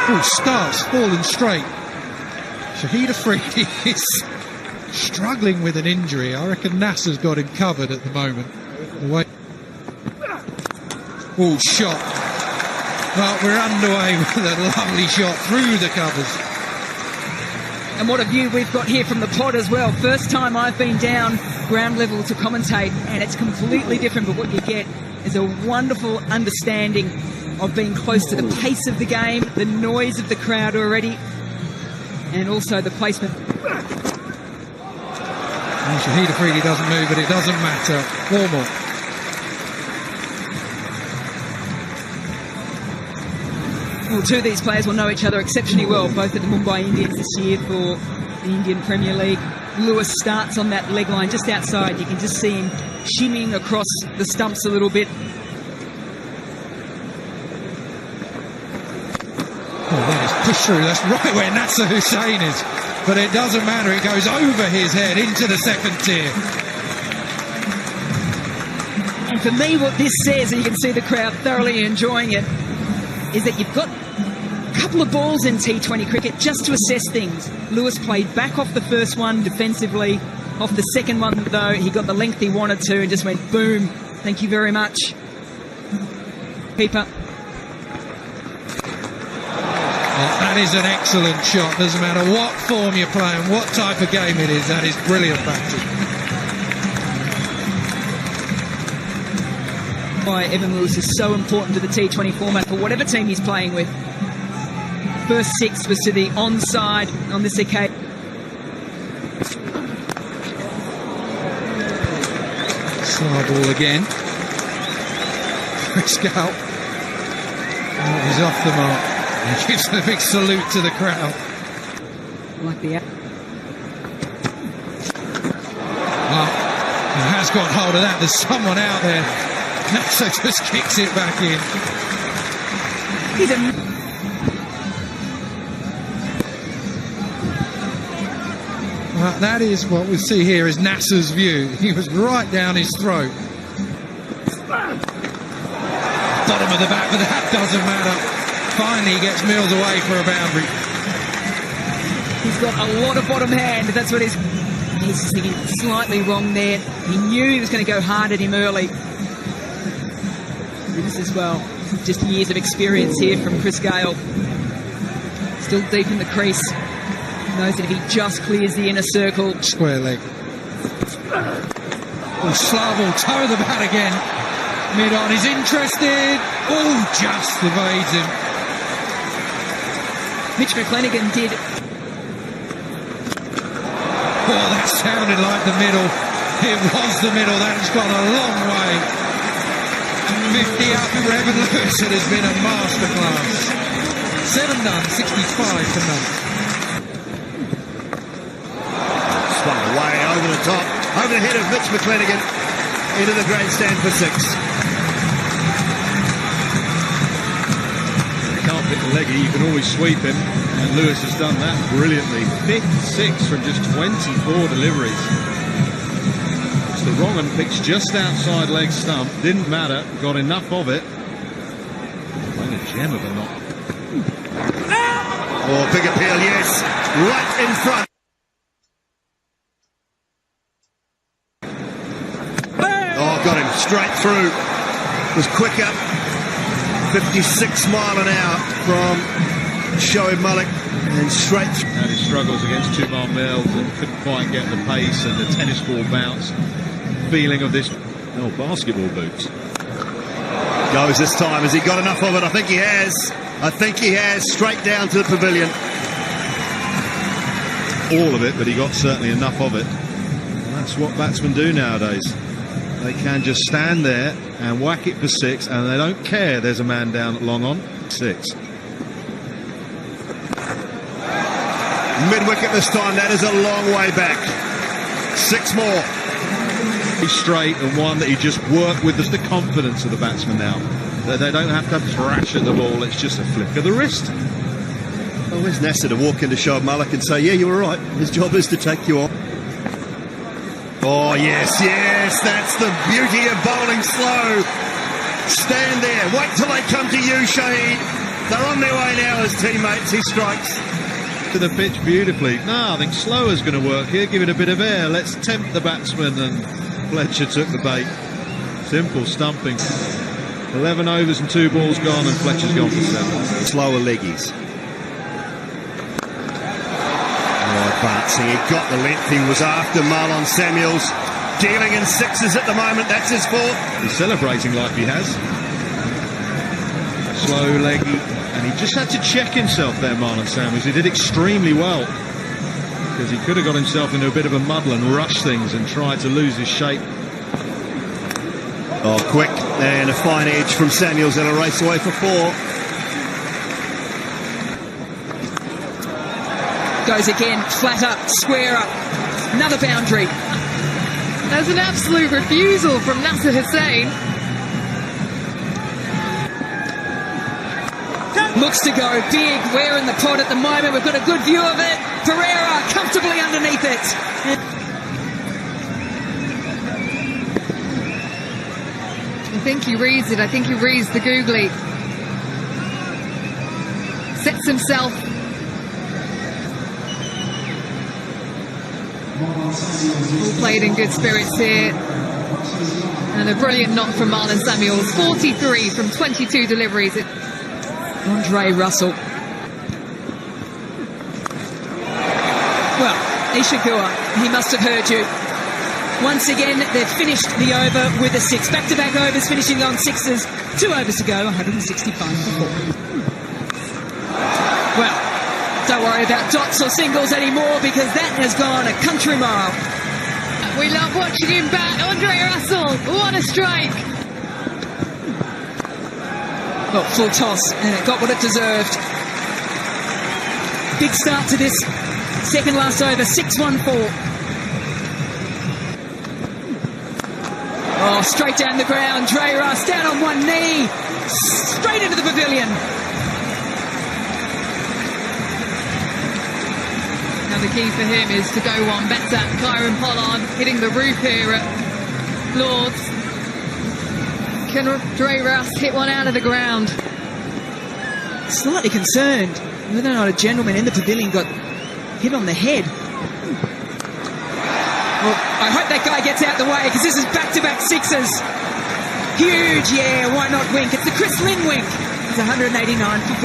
Oh, starts falling straight. Shahid Afridi is struggling with an injury. I reckon Nasser's got him covered at the moment. Oh, shot. Well, we're underway with a lovely shot through the covers. And what a view we've got here from the pod as well. First time I've been down ground level to commentate, and it's completely different, but what you get is a wonderful understanding of being close to the pace of the game, the noise of the crowd already, and also the placement. And Shahid Afridi doesn't move, but it doesn't matter. 4 more. Well, two of these players will know each other exceptionally well, both at the Mumbai Indians this year for the Indian Premier League. Lewis starts on that leg line just outside. You can just see him shimmying across the stumps a little bit. Oh, that is pushed through. That's right where Nasser Hussain is. But it doesn't matter. It goes over his head into the second tier. And for me, what this says, and you can see the crowd thoroughly enjoying it, is that you've got a couple of balls in T20 cricket just to assess things. Lewis played back off the first one defensively. Off the second one, though, he got the length he wanted to and just went boom. Thank you very much. Keeper. Oh, that is an excellent shot. Doesn't matter what form you're playing, what type of game it is. That is brilliant batting. Why Evan Lewis is so important to the T20 format for whatever team he's playing with. First 6 was to the onside on this occasion. Slow ball again. Chris Gayle. Oh, he's off the mark. He gives a big salute to the crowd. Like the... Well, he has got hold of that. There's someone out there. Nasser just kicks it back in. He's a... Well, that is what we see here is Nasser's view. He was right down his throat. Bottom of the bat, but that doesn't matter. Finally, he gets Mills away for a boundary. He's got a lot of bottom hand. That's what he's thinking slightly wrong there. He knew he was going to go hard at him early. This as well, just years of experience here from Chris Gayle. Still deep in the crease. Knows that if he just clears the inner circle. Square leg. Oh, slow ball, toe of the bat again. Mid on, he's interested. Oh, just evades him. Mitch McClenaghan did. Oh, that sounded like the middle. It was the middle. That's gone a long way. 50 up for Evan Lewis. It has been a masterclass. 7 done, 65 to none. Swung away over the top, over the head of Mitch McClenaghan, into the grandstand for 6. You can't pick the leggy, you can always sweep him, and Lewis has done that brilliantly. 56 from just 24 deliveries. It's the wrong one, pitched just outside leg stump, didn't matter, got enough of it. Playing a gem of a knock. Oh, big appeal, yes, right in front. Oh, got him straight through. Was quicker. 56 mile an hour from Shoaib Malik, and straight through. And his struggles against Jumar Mills and couldn't quite get the pace and the tennis ball bounce. Feeling of this, oh, basketball boots. Goes this time. Has he got enough of it? I think he has. I think he has. Straight down to the pavilion. All of it, but he got certainly enough of it. And that's what batsmen do nowadays. They can just stand there and whack it for 6, and they don't care there's a man down at long on. 6. Mid-wicket this time. That is a long way back. 6 more. He's straight, and one that he just worked with the confidence of the batsman now. They don't have to thrash at the ball, it's just a flick of the wrist. Well, where's Nasser to walk into Shoaib Malik and say, yeah, you were right. His job is to take you on. Oh, yes, yes, that's the beauty of bowling slow. Stand there, wait till they come to you, Shahid. They're on their way now as teammates. He strikes. To the pitch beautifully. No, I think slower's going to work here. Give it a bit of air. Let's tempt the batsman, and Fletcher took the bait. Simple stumping. 11 overs and 2 balls gone, and Fletcher's gone for 7. Slower leggies. Oh, advancing. He got the length. He was after Marlon Samuels. Dealing in 6s at the moment. That's his 4th. He's celebrating like he has. Slow leggy. And he just had to check himself there, Marlon Samuels. He did extremely well, because he could have got himself into a bit of a muddle and rushed things and tried to lose his shape. Oh, quick. And a fine edge from Samuels, and a race away for 4. Goes again, flat up, square up. Another boundary. There's an absolute refusal from Nasser Hussain. Looks to go big. We're in the pod at the moment. We've got a good view of it. Pereira comfortably underneath it. I think he reads it. I think he reads the googly. Sets himself. All played in good spirits here. And a brilliant knock from Marlon Samuels. 43 from 22 deliveries. Andre Russell. Well, Ishigua, he must have heard you. Once again, they've finished the over with a 6. Back-to-back overs, finishing on 6s. 2 overs to go, 165 for 4. Well, don't worry about dots or singles anymore, because that has gone a country mile. We love watching him bat. Andre Russell, what a strike. Well, full toss, and it got what it deserved. Big start to this second last over, 6-1-4. Oh, straight down the ground, Dre Russ down on one knee, straight into the pavilion. Now the key for him is to go one better. Kieron Pollard hitting the roof here at Lord's. Can Dre Russ hit one out of the ground? Slightly concerned whether or not a gentleman in the pavilion got hit on the head. Well, I hope that guy gets out the way, because this is back-to-back 6s. Huge, yeah, why not wink? It's the Chris Lynn wink. It's 189 for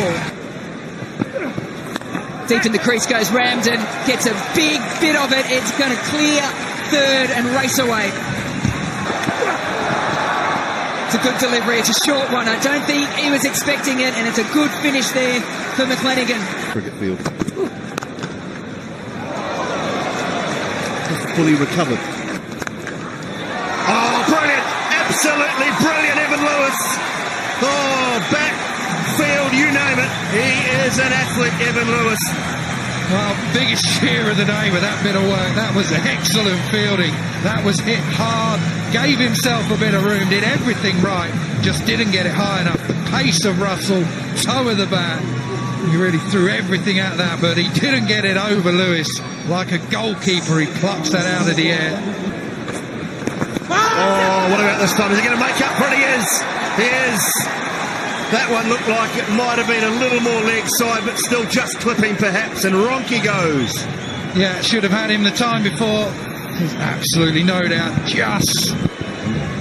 4. Deep in the crease goes Ramden, gets a big bit of it. It's going to clear third and race away. It's a good delivery. It's a short one. I don't think he was expecting it, and it's a good finish there for McClenaghan. Cricket field. Fully recovered. Oh, brilliant! Absolutely brilliant, Evan Lewis. Oh, backfield, you name it. He is an athlete, Evan Lewis. Well, biggest cheer of the day with that bit of work. That was excellent fielding. That was hit hard. Gave himself a bit of room. Did everything right. Just didn't get it high enough. The pace of Russell. Toe of the bat. He really threw everything at that, but he didn't get it over Lewis. Like a goalkeeper, he plucks that out of the air. Oh, what about this time? Is he going to make up for it? He is. He is. That one looked like it might have been a little more leg side, but still just clipping perhaps, and Ronke goes. Yeah, should have had him the time before. There's absolutely no doubt. Just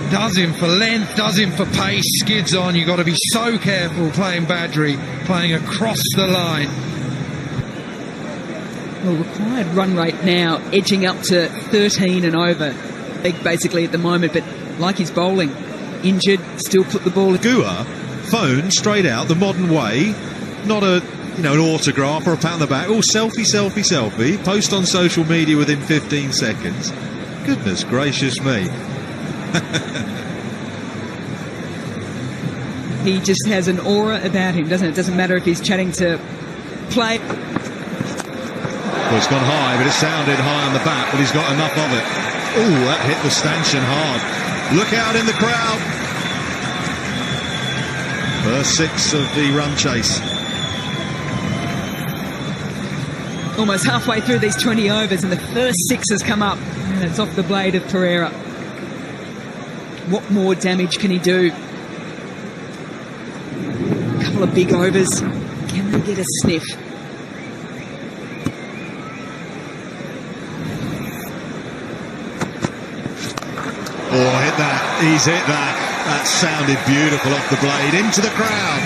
does him for length, does him for pace, skids on. You've got to be so careful playing Badgery, playing across the line. Well, required run rate now edging up to 13 and over. Big basically at the moment, but like he's bowling, injured, still put the ball. Gua phone straight out the modern way, not a an autograph or a pat on the back. Oh, selfie, selfie, selfie. Post on social media within 15 seconds. Goodness gracious me. He just has an aura about him, doesn't it? It doesn't matter if he's chatting to play. Well, it's gone high, but it sounded high on the bat, but he's got enough of it. Oh, that hit the stanchion hard. Look out in the crowd. First 6 of the run chase. Almost halfway through these 20 overs, and the first 6 has come up, and it's off the blade of Pereira. What more damage can he do? A couple couple of big overs. Can they get a sniff? Oh, hit that. He's hit that. That sounded beautiful off the blade. Into the crowd.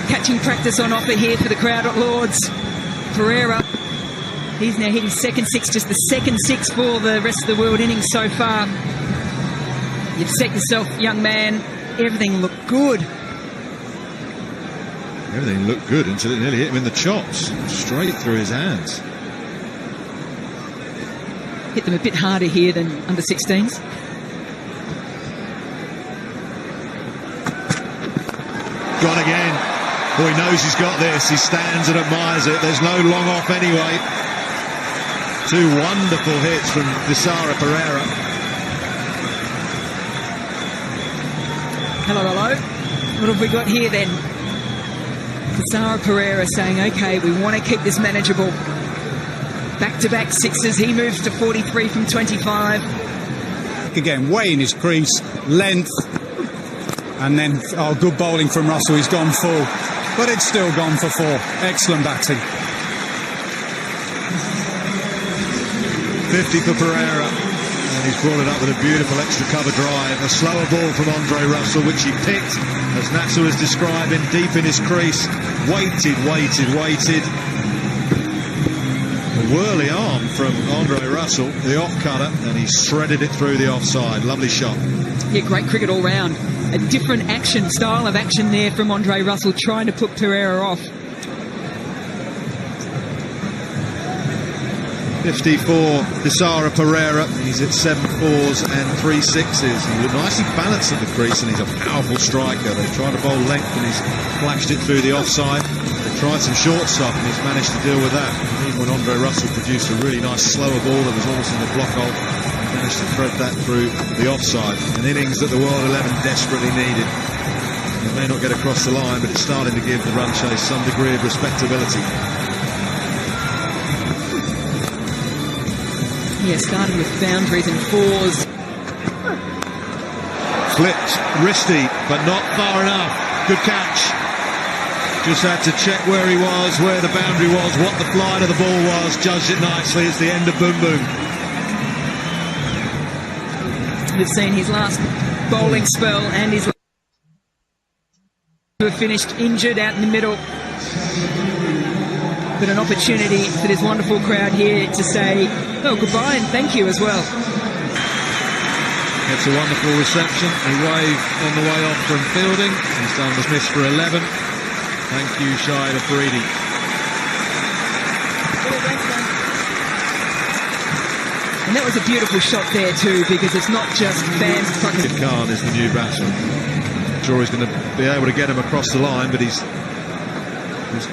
Catching practice on offer here for the crowd at Lords. Pereira, he's now hit his second six, just the second six for the rest of the world innings so far. You've set yourself, young man. Everything looked good. Everything looked good until it nearly hit him in the chops. Straight through his hands. Hit them a bit harder here than under 16s. Gone again. Oh, he knows he's got this. He stands and admires it. There's no long off anyway. Two wonderful hits from Thisara Pereira. Hello, hello. What have we got here then? Thisara Pereira saying, okay, we want to keep this manageable. Back-to-back sixes. He moves to 43 from 25. Again, way in his crease, length, and then good bowling from Russell. He's gone full, but it's still gone for four. Excellent batting. 50 for Pereira, and he's brought it up with a beautiful extra cover drive. A slower ball from Andre Russell, which he picked, as Natsu was describing, deep in his crease. Waited. A whirly arm from Andre Russell, the off-cutter, and he shredded it through the offside. Lovely shot. Yeah, great cricket all round. A different style of action there from Andre Russell, trying to put Pereira off. 54, Thisara Pereira. He's at 7 4s and 3 6s. He looked nicely balanced at the crease, and he's a powerful striker. They tried to bowl length, and he's flashed it through the offside. They tried some short stuff, and he's managed to deal with that. Even when Andre Russell produced a really nice slower ball that was almost in the block hole, he managed to thread that through the offside. An innings that the World 11 desperately needed. It may not get across the line, but it's starting to give the run chase some degree of respectability. Yeah, starting with boundaries and fours. Flipped, wristy, but not far enough. Good catch. Just had to check where he was, where the boundary was, what the flight of the ball was. Judged it nicely. It's the end of Boom Boom. We've seen his last bowling spell and his who have finished injured out in the middle. But an opportunity for this wonderful crowd here to say, oh, goodbye and thank you as well. It's a wonderful reception. He waved on the way off from fielding. His son was missed for 11. Thank you, Shahid Afridi. And that was a beautiful shot there too, because it's not just fans. Khan is the new batsman. I'm sure he's going to be able to get him across the line, but he's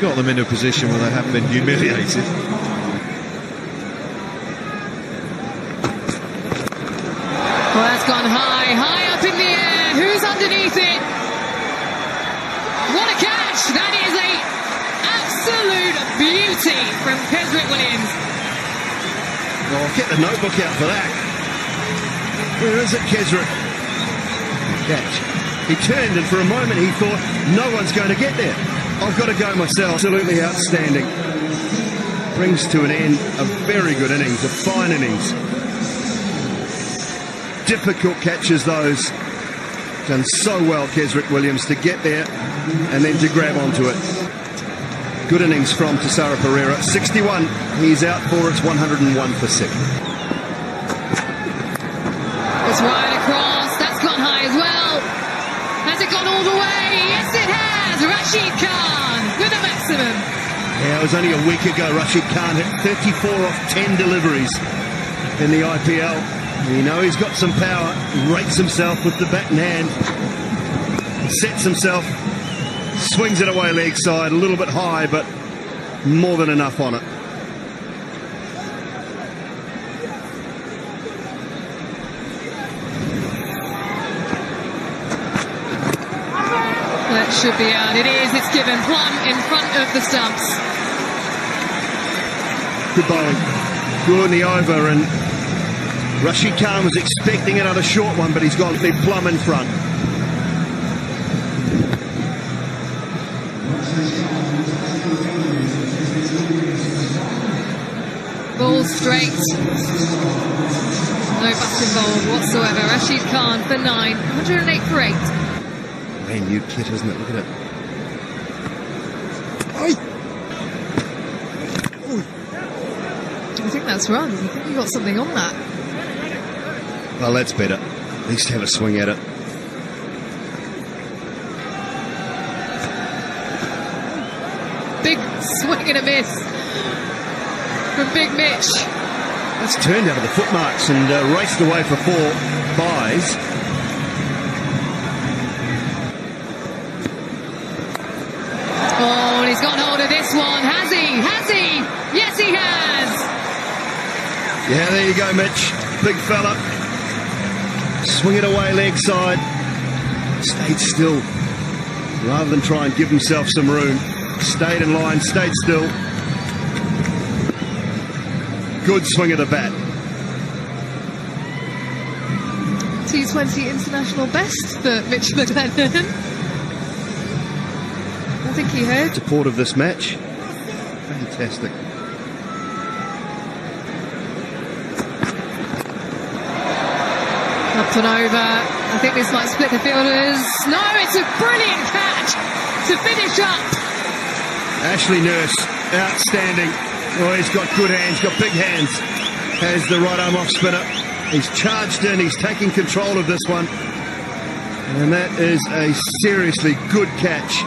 got them in a position where they haven't been humiliated. Well, that's gone high up in the air. Who's underneath it? What a catch! That is a absolute beauty from Kesrick Williams. Oh, get the notebook out for that. Where is it, Kesrick? Catch. He turned, and for a moment he thought, no one's going to get there. I've got to go myself. Absolutely outstanding. Brings to an end a very good innings, a fine innings. Difficult catches those. Done so well, Kesrick Williams, to get there and then to grab onto it. Good innings from Thisara Pereira. 61. He's out for its 101 for second. It's right across. That's gone high as well. Has it gone all the way? Yes, it has. Rashid Khan with a maximum. Yeah, it was only a week ago Rashid Khan hit 34 off 10 deliveries in the IPL. You know he's got some power. He rates himself with the bat in hand. Sets himself. Swings it away leg side. A little bit high, but more than enough on it. That should be out. It is. It's given plumb in front of the stumps. Good bowling. Good in the over, and Rashid Khan was expecting another short one, but he's gone plumb in front. Ball straight. No bust involved whatsoever. Rashid Khan for 9. 108 for 8. Brand new kit, isn't it? Look at it. I think that's run. I think you got something on that. Well, that's better. At least have a swing at it. Big swing and a miss from Big Mitch. That's turned out of the foot marks and raced away for 4 buys. Oh, and he's got hold of this one. Has he? Has he? Yes, he has. Yeah, there you go, Mitch. Big fella. Swing it away leg side. Stayed still. Rather than try and give himself some room. Stayed in line, stayed still. Good swing of the bat. T20 international best for Mitch McLennan. I think he heard. Support of this match. Fantastic. Up and over. I think this might split the fielders. No, it's a brilliant catch to finish up. Ashley Nurse, outstanding. Oh, he's got good hands, got big hands. Has the right arm off spinner. He's charged in, he's taking control of this one. And that is a seriously good catch.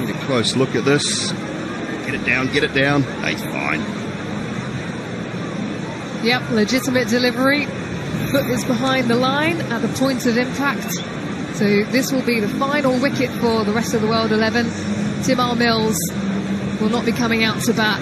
Get a close look at this. Get it down, get it down. He's fine. Yep, legitimate delivery. Foot is behind the line at the point of impact. So this will be the final wicket for the rest of the World 11. Tymal Mills will not be coming out to bat